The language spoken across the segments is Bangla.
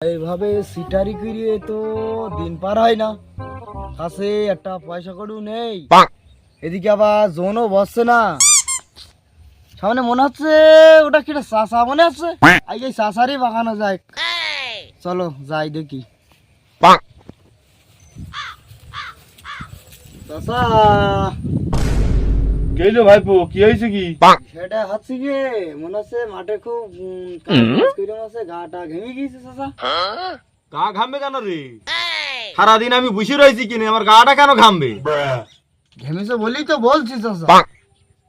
এইভাবে সিটারি করিয়ে তো দিন পার হয় না, কাছে একটা পয়সা কড়িও নেই, এদিকে আবার জোনও বসছে না। সামনে মনে হচ্ছে ওটা কি চাষা মনে হচ্ছে, আই এই চাষারই বাগানো যায়। চলো যাই দেখি। চাষা কেলো ভাইপো, কি হয়েছে কি? সেটা হচ্ছে কি মনে হচ্ছে মাঠে খুব কাজ করে আছে, গাটা ঘেমে গিয়েছে চাষা। গা ঘামবে কেন রে? সারাদিন আমি বসে রয়েছি কিনে, আমার গাটা কেন ঘামবে? ঘেমেছে বলেই তো বলছি চাষা।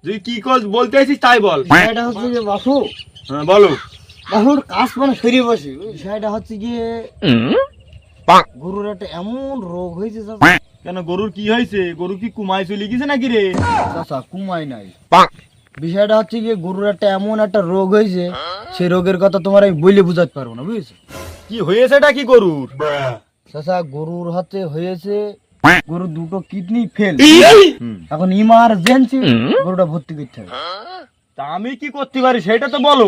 তুই কি বলতে আছিস তাই বল। সেটা হচ্ছে যে বাপু, হ্যাঁ বলো। বাহুর কাজ মানে সরিয়ে বসে, সেটা হচ্ছে গিয়ে গরুর একটা এমন রোগ হয়েছে চাচা। কেন গরুর কি হয়েছে? গরু কি কুমায় চলে গেছে নাকি রে? চাচা কুমাই নাই, বিষয়টা হচ্ছে গিয়ে গরুর একটা এমন একটা রোগ হয়েছে, সেই রোগের কথা তোমার আমি বলে বুঝাতে পারবো না, বুঝেছো? কি হয়েছেটা কি গরুর? চাচা গরুর হাতে হয়েছে, গরুর দুটো কিডনি ফেল, এখন ইমার্জেন্সি গরুটা ভর্তি করতে হবে। তা আমি কি করতে পারি সেটা তো বলো।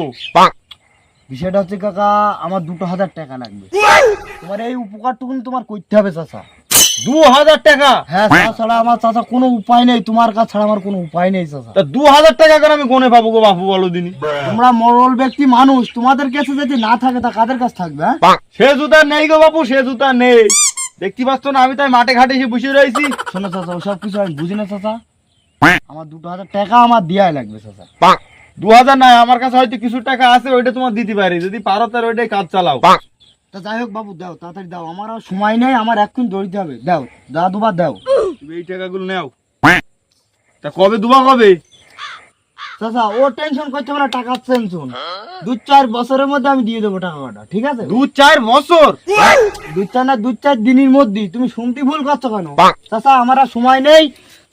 বিষয়টা হচ্ছে কাকা, আমার 2000 টাকা লাগবে, তোমার এই উপকারটুকু তোমার করতে হবে চাচা। 2000 টাকা? হ্যাঁ, তাছাড়া আমার চাচা কোনো উপায় নেই, তোমার কাছে ছাড়া আমার কোনো উপায় নেই চাচা। তা 2000 টাকা করে আমি কোনে পাবো গো বাপু, বলো দিনি। তোমরা মরল ব্যক্তি মানুষ, তোমাদের কাছে যদি না থাকে তা কাদের কাছে থাকবে? সে জুতা নেই গো বাপু, সে জুতা নেই। দেখতে পাচ্ছ না আমি তাই মাঠে ঘাটে এসে বসে রয়েছি। শোনো চাচা, ওসব কিছু আমি বুঝি না চাচা, আমার 2000 টাকা আমার দেওয়াই লাগবে চাচা। 2000 নাই, আমার কাছে হয়তো কিছু টাকা আছে, ওইটা তোমার দিতে পারি, যদি পারো তার ওইটাই কাজ চালাও। তা যাই হোক বাবু, দাও তাড়াতাড়ি দাও, আমার আর সময় নেই, আমার এক্ষুনি দৌড়িতে হবে। দাও, যা দুবার দাও। তুমি এই টাকাগুলো নাও। তা কবে দুবা কবে? চাচা ও টেনশন করতে হবে না, টাকার টেনশন 2-4 বছরের মধ্যে আমি দিয়ে দেবো টাকা কটা, ঠিক আছে? 2-4 বছর? 2-4 না, 2-4 দিনের মধ্যেই। তুমি শুনতে ভুল করছো কেন চাচা? আমার আর সময় নেই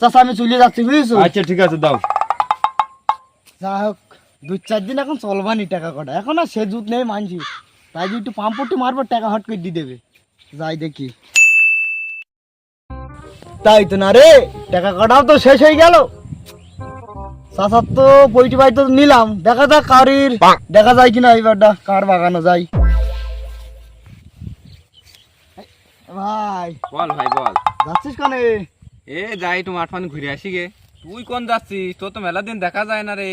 চাচা, আমি চলে যাচ্ছি, বুঝেছো? আচ্ছা ঠিক আছে, দাও। যাই হোক 2-4 দিন এখন চলবানি টাকা কটা, এখন আর সে জুত নেই মানছি, তাই যে একটু পাম্পটি মারবো, টাকা হট করে দিয়ে দেবে। যাই দেখি। তাই তো না রে, টাকা কটাও তো শেষ হয়ে গেল। চাচার তো পৈটি বাই তো নিলাম, দেখা যাক কারির দেখা যায় কিনা এইবারটা, কার বাগানো যাই। ভাই বল ভাই বল। যাচ্ছিস কানে? এ যাই একটু মাঠ ফান ঘুরে আসি গে। তুই কোন যাচ্ছিস? তোর তো মেলা দিন দেখা যায় না রে।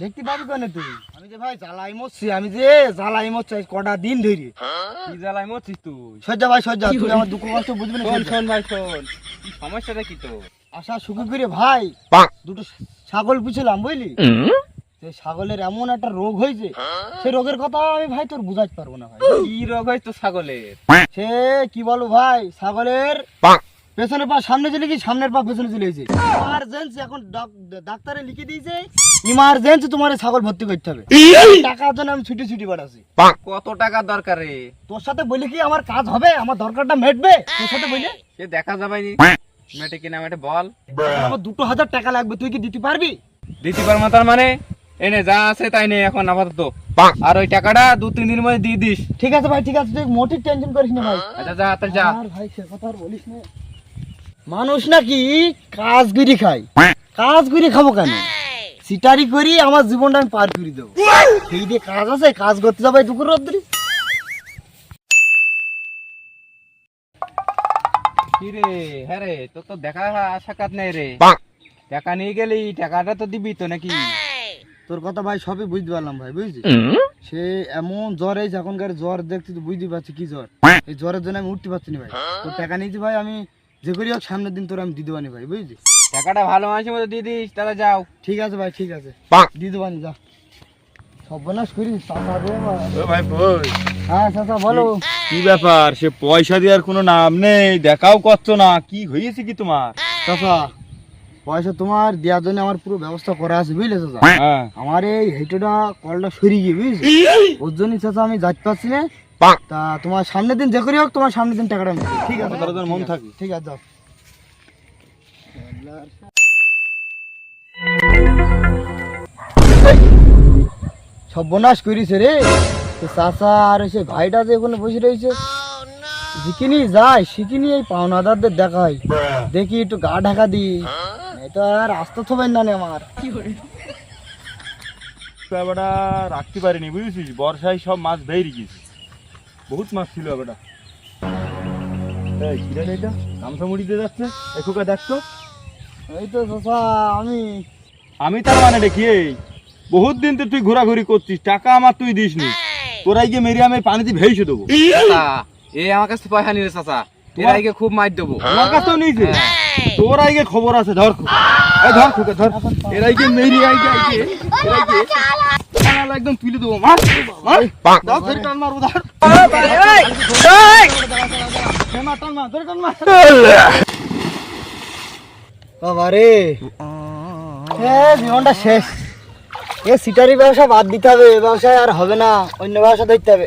দেখতে পাবি কানে তুই? আমি যে ভাই জ্বালাই মরছি, আমি যে জ্বালাই মরছি কটা দিন ধরে। কি জ্বালাই মরছিস তুই? সজ্জা ভাই সজ্জা, তুই আমার দুঃখ কষ্ট বুঝবি না। শোন শোন ভাই শোন, কি সমস্যাটা কি তোর? আশা সুখী করে ভাই দুটো ছাগল পুছিলাম, বুঝলি? সেই ছাগলের এমন একটা রোগ হয়েছে, সেই রোগের কথা আমি ভাই তোর বুঝাতে পারবো না ভাই। কি রোগ হয় তোর ছাগলের? সে কি বলবো ভাই, ছাগলের পেছনের পা সামনে চলে গিয়ে, সামনের পা পেছনে চলে গেছে। ইমার্জেন্সি এখন ডাক্তারে লিখে দিয়েছে, ইমার্জেন্সি তোমার এই ছাগল ভর্তি করতে হবে। টাকার জন্য আমি ছুটি ছুটি বাড়াচ্ছি। কত টাকা দরকার রে? তোর সাথে বলি কি আমার কাজ হবে, আমার দরকারটা মেটবে তোর সাথে বলি? সে দেখা যাবে নি। মেটে কিনা মেটে বল। আমার 2000 টাকা লাগবে, তুই কি দিতে পারবি? দিতে পারবো তার মানে? এনে যা আছে তাই নে এখন আপাতত। আর ওই টাকাটা 2-3 দিনের মধ্যে দিয়ে দিস। ঠিক আছে ভাই, ঠিক আছে, তুই মোটেই টেনশন করিস না ভাই। আচ্ছা যা তার যা। আর ভাই সে কথা আর বলিস না, মানুষ নাকি কাজ করি খাই, কাজ করে খাবো কেন? সিটারি করি আমার জীবনটা আমি পার করে দেবো। সেই দিয়ে কাজ আছে, কাজ করতে যাবো এই দুপুর রোদ্রে। কি রে? হ্যাঁ রে, তোর তো দেখা সাক্ষাৎ নেই রে। টাকা নিয়ে গেলি, টাকাটা তো দিবি তো নাকি? তোর কথা ভাই সবই বুঝতে পারলাম ভাই, বুঝলি? সে এমন জ্বর এই এখনকার জ্বর দেখছি তো বুঝতে পারছি কি জ্বর, এই জ্বরের জন্য আমি উঠতে পারছি না ভাই। তোর টাকা নিয়েছি ভাই, আমি যে করি হোক সামনের দিন তোর আমি দিয়ে দেবানি ভাই, বুঝলি? টাকাটা ভালো মানুষের মতো দিয়ে দিস, তাহলে যাও। ঠিক আছে ভাই, ঠিক আছে, দিয়ে দেবানি, যা। সর্বনাশ করিস চাচা রে ভাই। ও ভাই বল। হ্যাঁ চাচা বলো। কি ব্যাপার? সে পয়সা দেওয়ার কোনো নাম নেই, দেখাও করছো না, কি হয়েছে কি তোমার? চাচা পয়সা তোমার দেওয়ার জন্য আমার পুরো ব্যবস্থা করা আছে, বুঝলে চাচা? হ্যাঁ। আমার এই হেঁটোটা কলটা সরিয়ে গিয়ে, বুঝলি? ওর জন্য চাচা আমি যাইতে পারছি না। তা তোমার সামনের দিন যে করি হোক, তোমার সামনের দিন টাকাটা আমি দেব। ঠিক আছে? তাহলে তোর মন থাকে। ঠিক আছে, যাও। সর্বনাশ করিছে রে চাচা, আর সে ভাইটা যে ওখানে বসে রয়েছে, যিকিনি যায় শিখিনি এই পাওনাদারদের দেখাই, দেখি একটু গা ঢাকা দিই, এটা আর আসতে থবেন না আমার। ব্যাপারটা রাখতে পারিনি, বুঝেছিস? বর্ষায় সব মাছ বেরিয়ে গেছে। বহুত মাছ ছিল বেটা। এই কিরা রে এটা গামছা মুড়ি দিয়ে যাচ্ছে, এখুকা দেখতো। এই তো চাচা আমি তার মানে দেখি এই বহুত দিন তো তুই ঘোরাঘুরি করছিস, টাকা আমার তুই দিসনি, তোরাই গিয়ে মেরে আমি পানিতে ভেসে দেবো। চাচা এই আমার কাছে পয়সা নিলে চাচা এর আগে খুব মার দেবো। আমার কাছেও নিয়েছে, তোর আগে খবর আছে, ধর এই ধর খুকে ধর, এর আগে মেরি আইগে একদম তুলে দেবো। মার মার দাও, ধরে টান মার উধার, টান মার ধরে টান মার। বাবা রে, জীবনটা শেষ। এ সিটারি ব্যবসা বাদ দিতে হবে, এ ব্যবসায় আর হবে না, অন্য ব্যবসা দেখতে হবে।